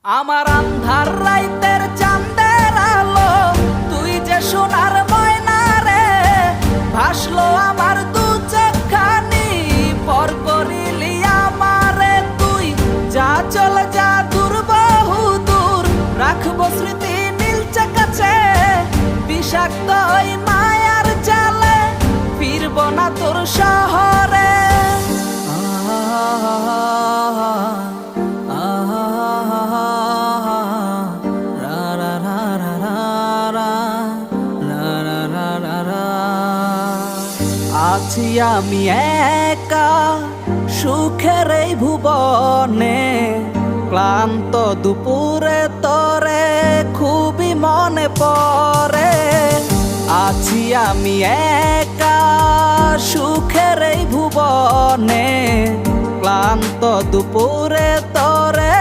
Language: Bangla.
আমার আন্ধার রাইতের চাঁদের আলো, তুই যে সোনার ময়না রে, ভাসলো আমার দু চোখখানি, পর করিলি আমারে তুই। যা চল যা দূর বহু দূর, রাখবো স্মৃতি নীলচে কাছে, বিষাক্ত ওই মায়ার জালে ফিরব না তোর শহরে। আছি আমি একা সুখের এই ভুবনে, ক্লান্ত দুপুরে তরে খুবই মনে পড়ে। আছি আমি একা সুখের এই ভুবনে, ক্লান্ত দুপুরে তরে